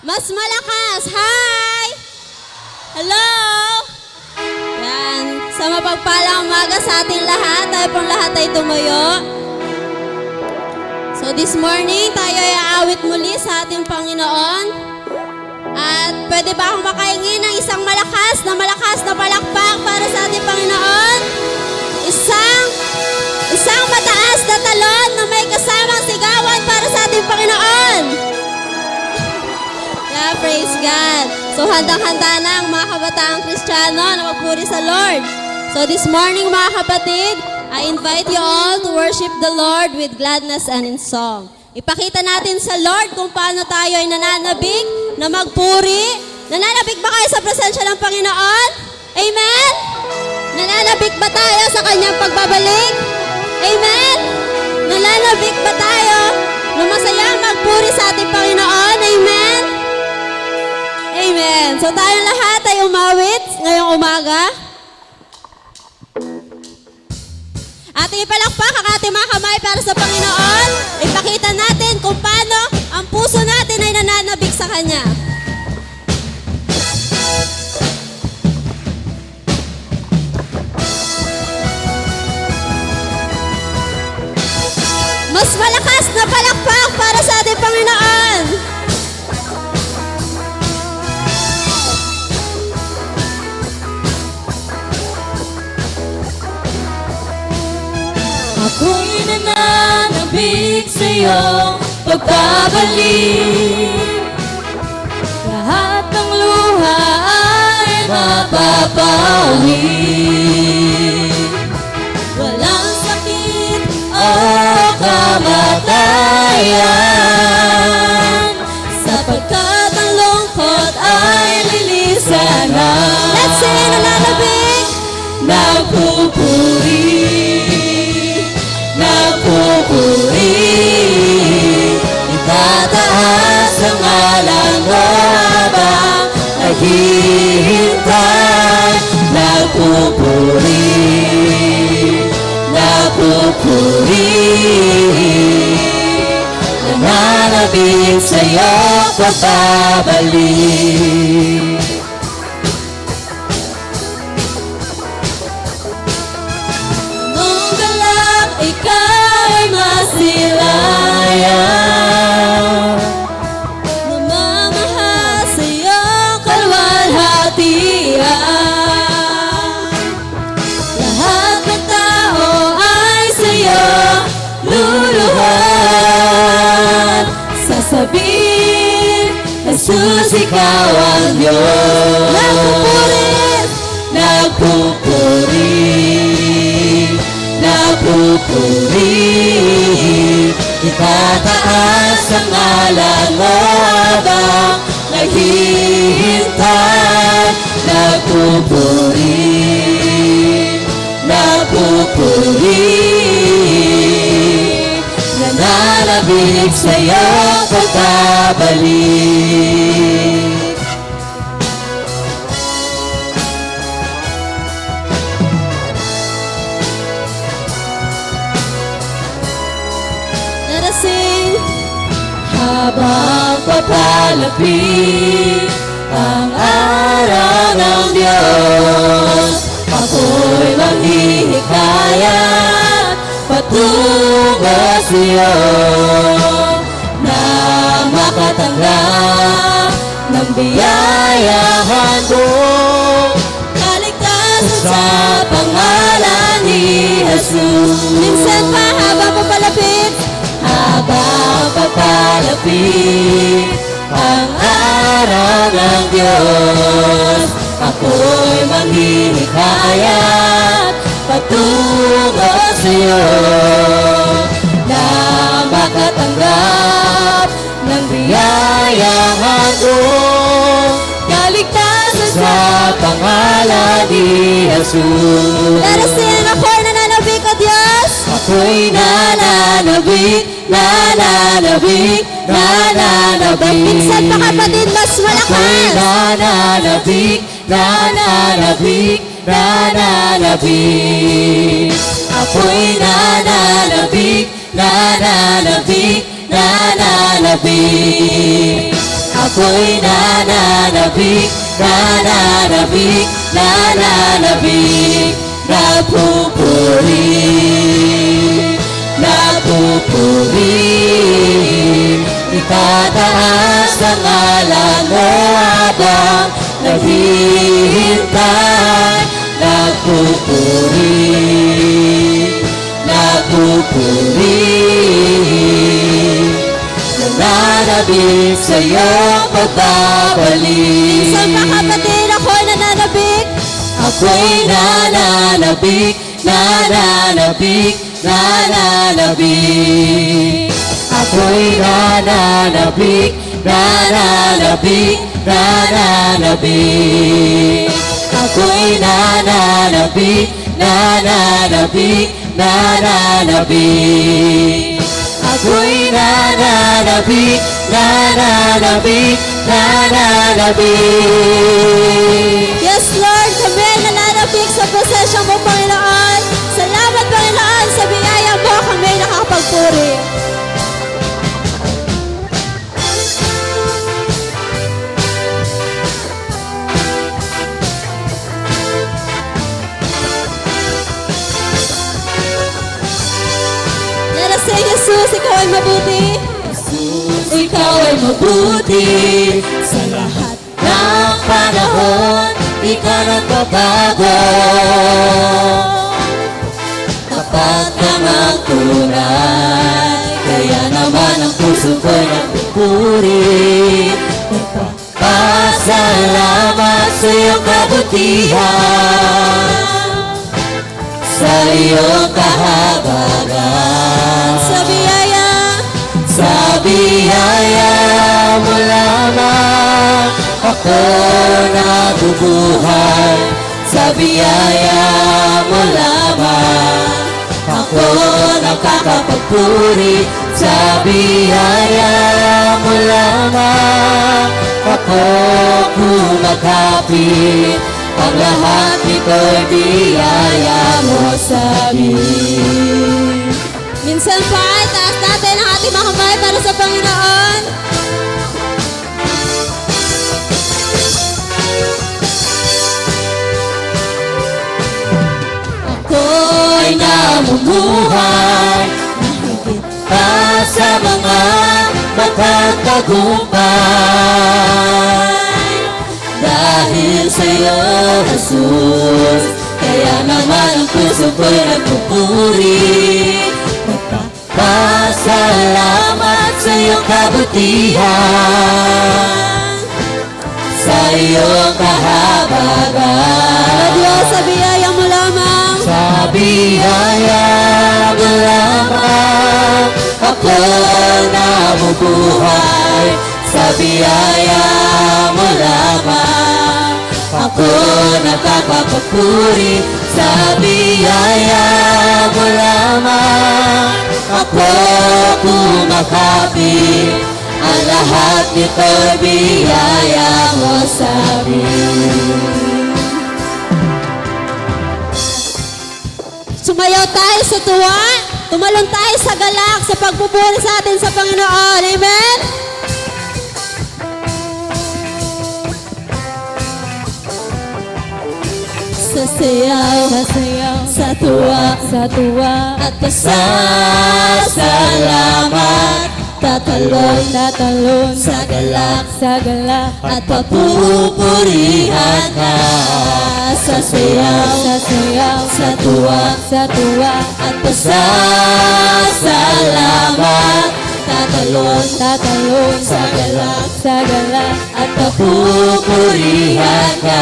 Mas malakas. Hi! Hello! Yan. Sa mapagpalang umaga sa ating lahat, tayo pong lahat ay tumayo. So this morning, tayo ay aawit muli sa ating Panginoon. At pwede ba akong makahingi ng isang malakas na palakpak para sa ating Panginoon? Isang mataas na talon na may kasamang sigawan para sa ating Panginoon. Yeah, praise God. So handang-handa na ang mga kabataang Kristiyano na magpuri sa Lord. So this morning mga kapatid, I invite you all to worship the Lord with gladness and in song. Ipakita natin sa Lord kung paano tayo ay nananabik na magpuri. Nananabik ba kayo sa presensya ng Panginoon? Amen? Nananabik ba tayo sa kanyang pagbabalik? Amen? Nananabik ba tayo na masayang magpuri sa ating Panginoon? Amen? Amen. So tayong lahat ay umawit ngayong umaga. Ating ipalakpak ang ating mga kamay para sa Panginoon. Ipakita natin kung paano ang puso natin ay nananabik sa Kanya. Mas malakas na palakpak para sa ating Panginoon. Ako'y nananabik sa iyong pagbabalik. Lahat ng luha ay mapapawi. Walang sakit o kamatayan, sapagkat ang lungkot ay lilisan na. Let's sing, nananabik. Nagpupuri, itataas ang ngalan mo habang naghihintay. Nagpupuri, nananabik sa'yo pagbabalik. Ika'y masilayan, mamamahal sa iyong kaluwalhatian. Lahat ng tao ay sa iyo luluhan. Sasabihin, Jesus, ikaw ang Diyos. Nagpupuri, itataas ang ngalan mo habang naghihintay. Nagpupuri, nananabik sa'yo pagbabalik. Sing. Habang papalapit ang araw ng Diyos, ako'y maghihikayat patungo sa'yo na makatanggap ng biyayang mo. Kaligtasan sa pangalan ni Jesus. Minsan pa habang papalapit, habang papalapit ang araw ng Diyos, ako'y manghihikayat patungo sa'yo na makatanggap ng biyayang handog. Kaligtasan sa pangalan ni Jesus. let us sing. Ako'y nananabik, O Diyos. Ako'y nananabik. Minsan pa kapatid, mas malakas. Ako'y nananabik. Ako'y nananabik. Ako'y nananabik, nananabik, nananabik, nagpupuri, nagpupuri. Itataas ang ngalan mo habang naghihintay. Nagpupuri, nagpupuri, nananabik sa iyong pagbabalik. Minsan pa kapatid, ako'y nananabik. Ako'y nananabik, nananabik, nananabik. Ako'y nananabik, nananabik, nananabik. Ako'y nananabik, nananabik, nananabik. Ako'y nananabik, nananabik, nananabik. Yes, Lord, kami ay nananabik sa prosesyon mo, Panginoon. Salamat, Panginoon, sa biyaya mo kami ay nakakapagpuri. Let us say, Jesus, ikaw ay mabuti. Ikaw ay mabuti sa lahat ng panahon. Di ka nagbabago. Tapat kang ang tunay. Kaya naman ang puso ko'y nagpupuri. Pasalamat sa iyong kabutihan, sa iyong kahabagan. Sa biyaya, Sa biyaya mo lamang ako nabubuhay. Sa biyaya mo lamang ako nakakapagpuri. Sa biyaya mo lamang ako kumakapit. Ang lahat nito'y biyaya mo sa amin. minsan pa ay taas natin ang ating mga kamay para sa Panginoon. Ako'y namumuhay pa sa mga magtatagumpay. Dahil sa iyo, Jesus, kaya naman ang puso ko'y nagpupuri. Pasalamat sa iyong kabutihan, sa iyong kahabagan. Diyos, sa biyaya mo lamang. Sa biyaya mo lamang ako nabubuhay. Sa biyaya mo lamang ako nakakapagpuri. Sa biyaya mo lamang ako kumakapit. Ang lahat nito'y biyaya mo sa amin. Sumayaw tayo sa tuwa. Tumalon tayo sa galak sa pagpupuri sa atin sa Panginoon. Amen? Sasayaw, sasayaw, sa tuwa, at Pasasalamat, tatalon, tatalon, sa galak, at papupurihan ka. sasayaw, sasayaw, Sa tuwa, at pasasalamat, tatalon, tatalon, sa galak, at papupurihan ka.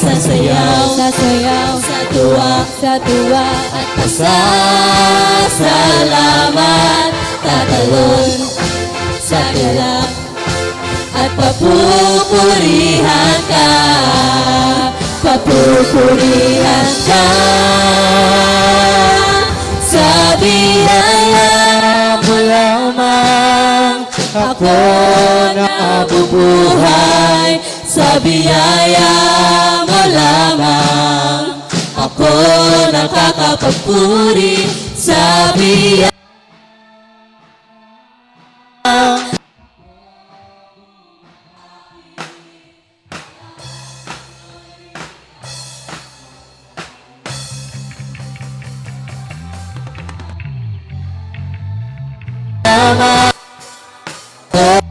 sasayaw, sasayaw, sa tuwa, at pasasalamat, tatalon, sa galak, at papupurihan ka. Papupurihan ka. Sa biyaya mo lamang ako nabubuhay. Sa biyaya mo lamang ako nakakapagpuri. Sa biyaya ko